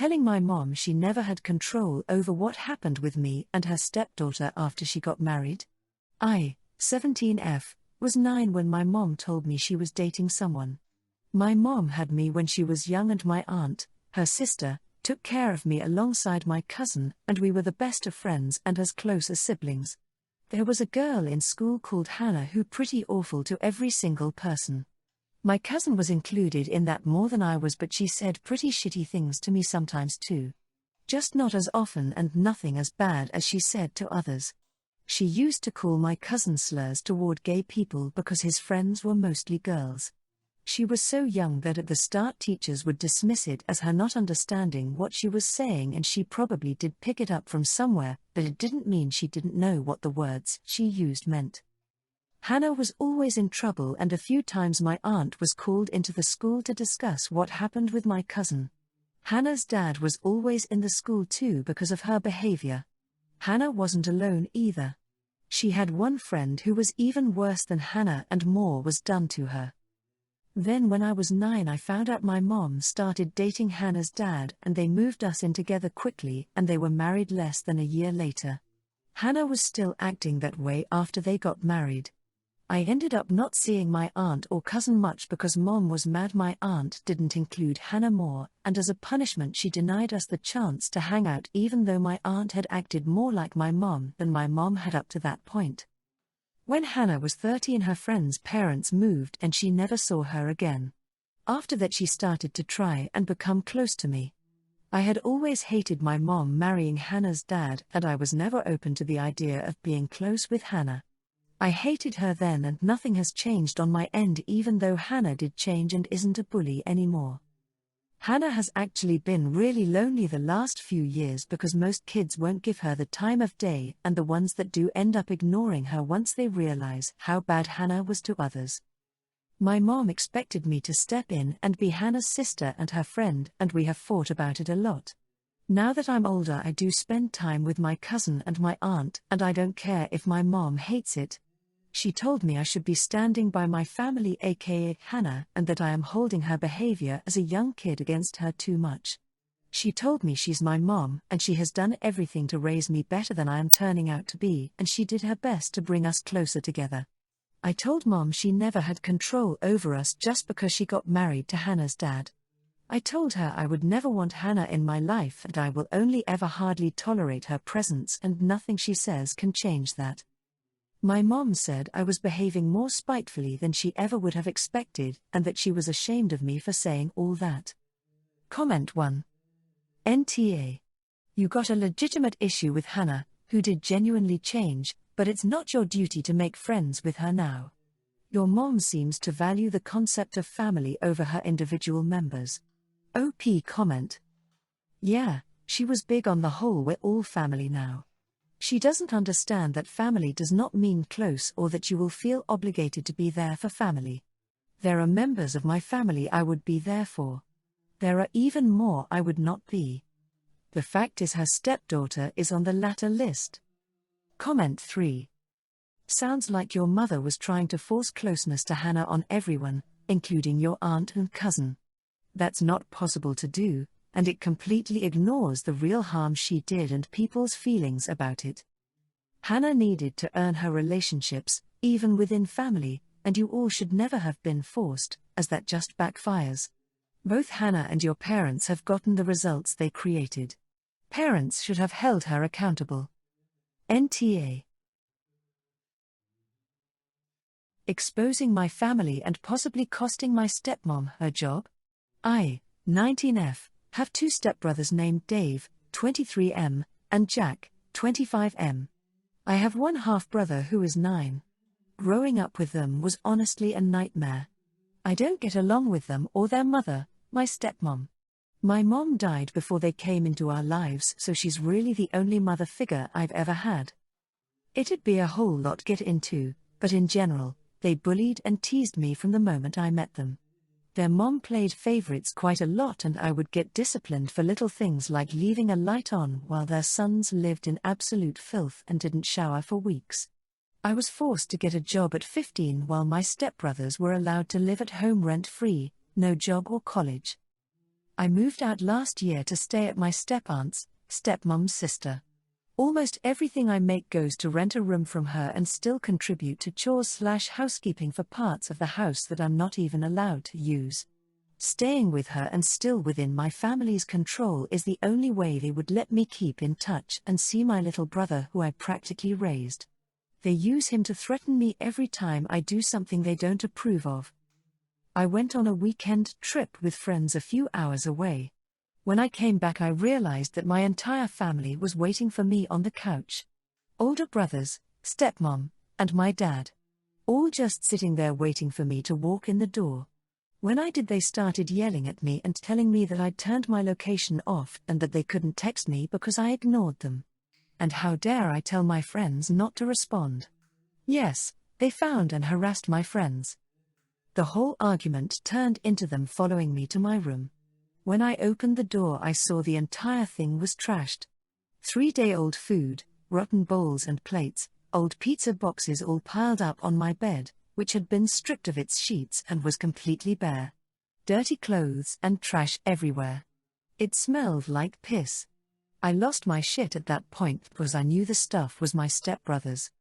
telling my mom she never had control over what happened with me and her stepdaughter after she got married. I, 17F, was 9 when my mom told me she was dating someone. My mom had me when she was young and my aunt, her sister, took care of me alongside my cousin, and we were the best of friends and as close as siblings. There was a girl in school called Hannah who pretty awful to every single person. My cousin was included in that more than I was, but she said pretty shitty things to me sometimes too. Just not as often and nothing as bad as she said to others. She used to call my cousin slurs toward gay people because his friends were mostly girls. She was so young that at the start teachers would dismiss it as her not understanding what she was saying, and she probably did pick it up from somewhere, but it didn't mean she didn't know what the words she used meant. Hannah was always in trouble, and a few times my aunt was called into the school to discuss what happened with my cousin. Hannah's dad was always in the school too because of her behavior. Hannah wasn't alone either. She had one friend who was even worse than Hannah, and more was done to her. Then when I was 9 I found out my mom started dating Hannah's dad, and they moved us in together quickly, and they were married less than a year later. Hannah was still acting that way after they got married. I ended up not seeing my aunt or cousin much because Mom was mad my aunt didn't include Hannah more, and as a punishment she denied us the chance to hang out, even though my aunt had acted more like my mom than my mom had up to that point. When Hannah was 13 her friend's parents moved and she never saw her again. After that she started to try and become close to me. I had always hated my mom marrying Hannah's dad, and I was never open to the idea of being close with Hannah. I hated her then, and nothing has changed on my end, even though Hannah did change and isn't a bully anymore. Hannah has actually been really lonely the last few years because most kids won't give her the time of day, and the ones that do end up ignoring her once they realize how bad Hannah was to others. My mom expected me to step in and be Hannah's sister and her friend, and we have fought about it a lot. Now that I'm older I do spend time with my cousin and my aunt, and I don't care if my mom hates it. She told me I should be standing by my family, aka Hannah, and that I am holding her behavior as a young kid against her too much. She told me she's my mom, and she has done everything to raise me better than I am turning out to be, and she did her best to bring us closer together. I told Mom she never had control over us just because she got married to Hannah's dad. I told her I would never want Hannah in my life, and I will only ever hardly tolerate her presence, and nothing she says can change that. My mom said I was behaving more spitefully than she ever would have expected, and that she was ashamed of me for saying all that. Comment 1. NTA. You got a legitimate issue with Hannah, who did genuinely change, but it's not your duty to make friends with her now. Your mom seems to value the concept of family over her individual members. OP comment. Yeah, she was big on the whole we're all family now. She doesn't understand that family does not mean close or that you will feel obligated to be there for family. There are members of my family I would be there for. There are even more I would not be. The fact is her stepdaughter is on the latter list. Comment 3. Sounds like your mother was trying to force closeness to Hannah on everyone, including your aunt and cousin. That's not possible to do, and it completely ignores the real harm she did and people's feelings about it. Hannah needed to earn her relationships, even within family, and you all should never have been forced, as that just backfires. Both Hannah and your parents have gotten the results they created. Parents should have held her accountable. NTA. Exposing my family and possibly costing my stepmom her job? I, 19F, have 2 stepbrothers named Dave, 23M, and Jack, 25M. I have one half-brother who is 9. Growing up with them was honestly a nightmare. I don't get along with them or their mother, my stepmom. My mom died before they came into our lives, so she's really the only mother figure I've ever had. It'd be a whole lot to get into, but in general, they bullied and teased me from the moment I met them. Their mom played favorites quite a lot, and I would get disciplined for little things like leaving a light on while their sons lived in absolute filth and didn't shower for weeks. I was forced to get a job at 15 while my stepbrothers were allowed to live at home rent-free, no job or college. I moved out last year to stay at my step-aunt's, stepmom's sister. Almost everything I make goes to rent a room from her and still contribute to chores/housekeeping for parts of the house that I'm not even allowed to use. Staying with her and still within my family's control is the only way they would let me keep in touch and see my little brother who I practically raised. They use him to threaten me every time I do something they don't approve of. I went on a weekend trip with friends a few hours away. When I came back, I realized that my entire family was waiting for me on the couch. Older brothers, stepmom, and my dad. All just sitting there waiting for me to walk in the door. When I did, they started yelling at me and telling me that I'd turned my location off and that they couldn't text me because I ignored them. And how dare I tell my friends not to respond? Yes, they found and harassed my friends. The whole argument turned into them following me to my room. When I opened the door, I saw the entire thing was trashed. 3-day-old food, rotten bowls and plates, old pizza boxes all piled up on my bed, which had been stripped of its sheets and was completely bare. Dirty clothes and trash everywhere. It smelled like piss. I lost my shit at that point because I knew the stuff was my stepbrother's.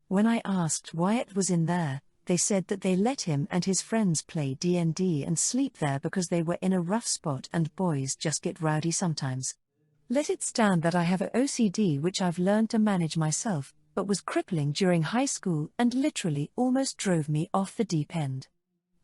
When I asked why it was in there, they said that they let him and his friends play D&D and sleep there because they were in a rough spot and boys just get rowdy sometimes. Let it stand that I have a OCD which I've learned to manage myself, but was crippling during high school and literally almost drove me off the deep end.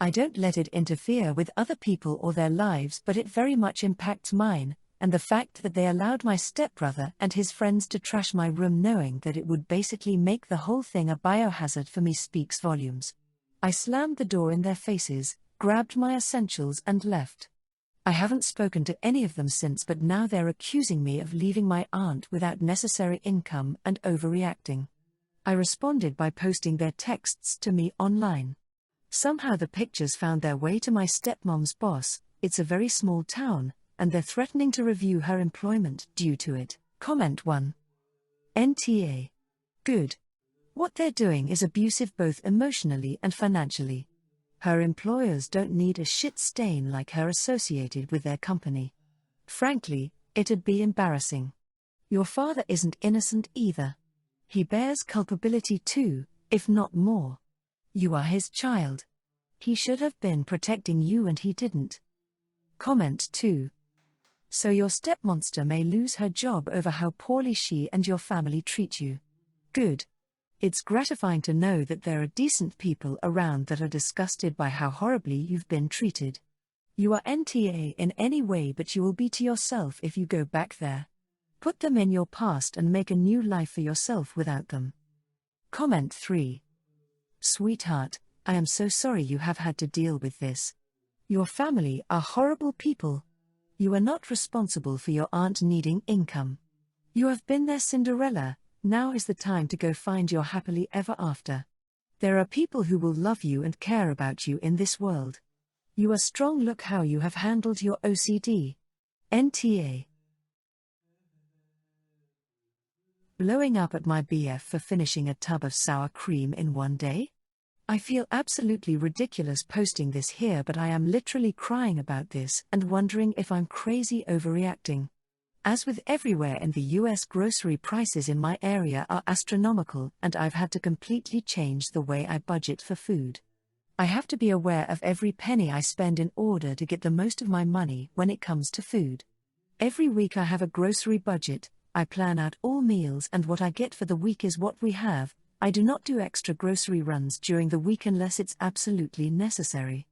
I don't let it interfere with other people or their lives, but it very much impacts mine, and the fact that they allowed my stepbrother and his friends to trash my room knowing that it would basically make the whole thing a biohazard for me speaks volumes. I slammed the door in their faces, grabbed my essentials and left. I haven't spoken to any of them since, but now they're accusing me of leaving my aunt without necessary income and overreacting. I responded by posting their texts to me online. Somehow the pictures found their way to my stepmom's boss. It's a very small town, and they're threatening to review her employment due to it. Comment 1. NTA. Good. What they're doing is abusive both emotionally and financially. Her employers don't need a shit stain like her associated with their company. Frankly, it'd be embarrassing. Your father isn't innocent either. He bears culpability too, if not more. You are his child. He should have been protecting you and he didn't. Comment 2. So your stepmonster may lose her job over how poorly she and your family treat you. Good. It's gratifying to know that there are decent people around that are disgusted by how horribly you've been treated. You are NTA in any way, but you will be to yourself if you go back there. Put them in your past and make a new life for yourself without them. Comment 3. Sweetheart, I am so sorry you have had to deal with this. Your family are horrible people. You are not responsible for your aunt needing income. You have been their Cinderella. Now is the time to go find your happily ever after. There are people who will love you and care about you in this world. You are strong. Look how you have handled your OCD. NTA. Blowing up at my BF for finishing a tub of sour cream in one day? I feel absolutely ridiculous posting this here, but I am literally crying about this and wondering if I'm crazy overreacting. As with everywhere in the US, grocery prices in my area are astronomical, and I've had to completely change the way I budget for food. I have to be aware of every penny I spend in order to get the most of my money when it comes to food. Every week I have a grocery budget. I plan out all meals, and what I get for the week is what we have. I do not do extra grocery runs during the week unless it's absolutely necessary.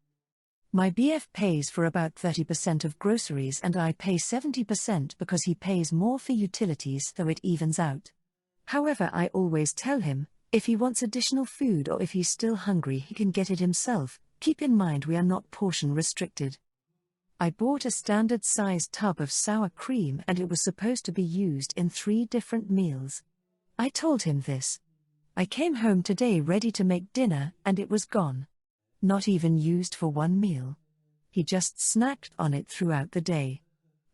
My BF pays for about 30% of groceries and I pay 70% because he pays more for utilities, so it evens out. However, I always tell him, if he wants additional food or if he's still hungry, he can get it himself. Keep in mind we are not portion restricted. I bought a standard size tub of sour cream and it was supposed to be used in 3 different meals. I told him this. I came home today ready to make dinner and it was gone. Not even used for 1 meal. He just snacked on it throughout the day.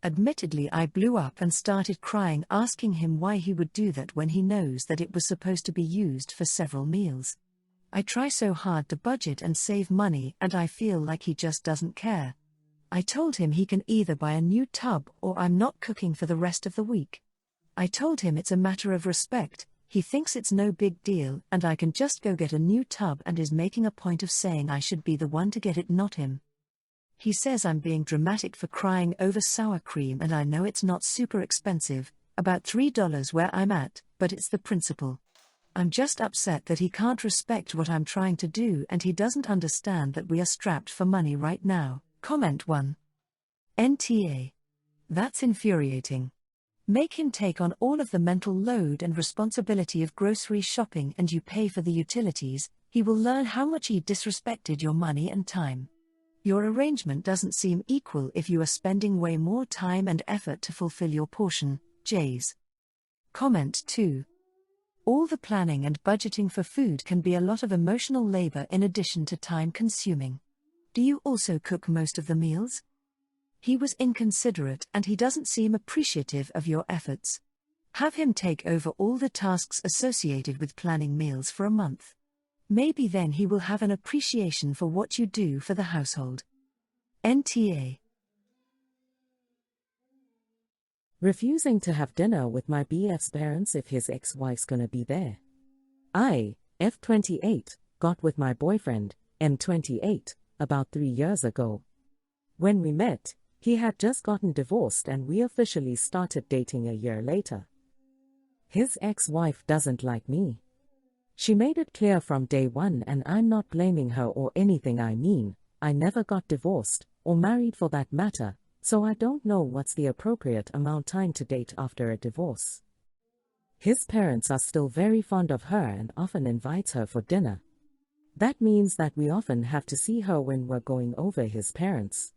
Admittedly, I blew up and started crying, asking him why he would do that when he knows that it was supposed to be used for several meals. I try so hard to budget and save money and I feel like he just doesn't care. I told him he can either buy a new tub or I'm not cooking for the rest of the week. I told him it's a matter of respect, he thinks it's no big deal and I can just go get a new tub and is making a point of saying I should be the one to get it, not him. He says I'm being dramatic for crying over sour cream and I know it's not super expensive, about $3 where I'm at, but it's the principle. I'm just upset that he can't respect what I'm trying to do and he doesn't understand that we are strapped for money right now. Comment 1. NTA. That's infuriating. Make him take on all of the mental load and responsibility of grocery shopping and you pay for the utilities, he will learn how much he disrespected your money and time. Your arrangement doesn't seem equal if you are spending way more time and effort to fulfill your portion, Jays. Comment 2. All the planning and budgeting for food can be a lot of emotional labor in addition to time consuming. Do you also cook most of the meals? He was inconsiderate and he doesn't seem appreciative of your efforts. Have him take over all the tasks associated with planning meals for a month. Maybe then he will have an appreciation for what you do for the household. NTA. Refusing to have dinner with my BF's parents if his ex-wife's gonna be there. I, F28, got with my boyfriend, M28, about 3 years ago. When we met, he had just gotten divorced and we officially started dating a year later. His ex-wife doesn't like me. She made it clear from day one and I'm not blaming her or anything. I never got divorced, or married for that matter, so I don't know what's the appropriate amount time to date after a divorce. His parents are still very fond of her and often invites her for dinner. That means that we often have to see her when we're going over his parents.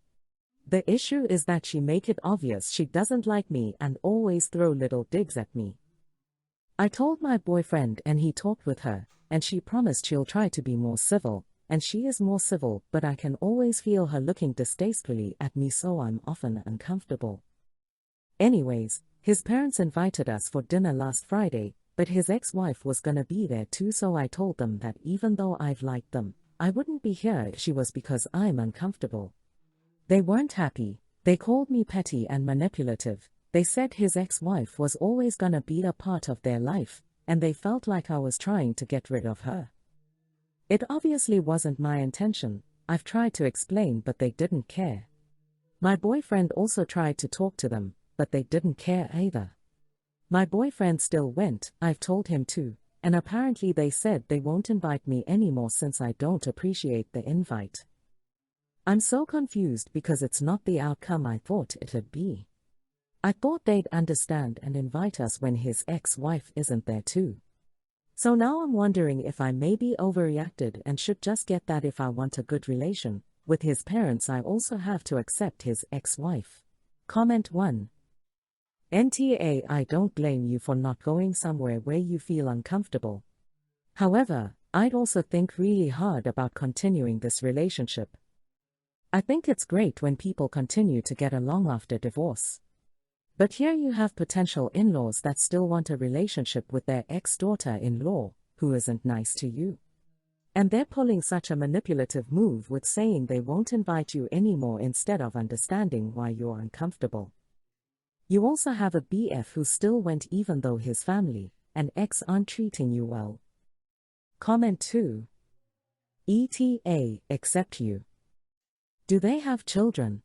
The issue is that she make it obvious she doesn't like me and always throw little digs at me. I told my boyfriend and he talked with her, and she promised she'll try to be more civil, and she is more civil, but I can always feel her looking distastefully at me, so I'm often uncomfortable. Anyways, his parents invited us for dinner last Friday, but his ex-wife was gonna be there too, so I told them that even though I've liked them, I wouldn't be here if she was because I'm uncomfortable. They weren't happy, they called me petty and manipulative, they said his ex-wife was always gonna be a part of their life, and they felt like I was trying to get rid of her. It obviously wasn't my intention. I've tried to explain but they didn't care. My boyfriend also tried to talk to them, but they didn't care either. My boyfriend still went, I've told him to, and apparently they said they won't invite me anymore since I don't appreciate the invite. I'm so confused because it's not the outcome I thought it'd be. I thought they'd understand and invite us when his ex-wife isn't there too. So now I'm wondering if I maybe overreacted and should just get that if I want a good relation with his parents I also have to accept his ex-wife. Comment 1. NTA. I don't blame you for not going somewhere where you feel uncomfortable. However, I'd also think really hard about continuing this relationship. I think it's great when people continue to get along after divorce. But here you have potential in-laws that still want a relationship with their ex-daughter-in-law, who isn't nice to you. And they're pulling such a manipulative move with saying they won't invite you anymore instead of understanding why you're uncomfortable. You also have a BF who still went even though his family and ex aren't treating you well. Comment 2. ETA. Accept you. Do they have children?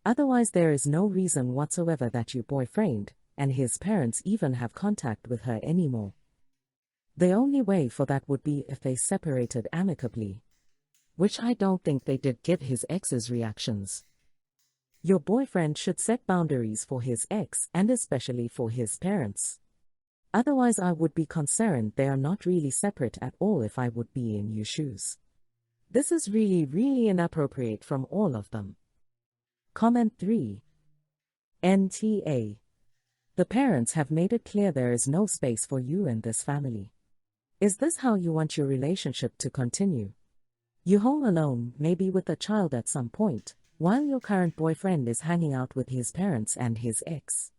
Otherwise there is no reason whatsoever that your boyfriend and his parents even have contact with her anymore. The only way for that would be if they separated amicably. Which I don't think they did, give his ex's reactions. Your boyfriend should set boundaries for his ex and especially for his parents. Otherwise I would be concerned they are not really separate at all if I would be in your shoes. This is really inappropriate from all of them. Comment 3. NTA. The parents have made it clear there is no space for you in this family. Is this how you want your relationship to continue? You home alone, maybe with a child at some point, while your current boyfriend is hanging out with his parents and his ex.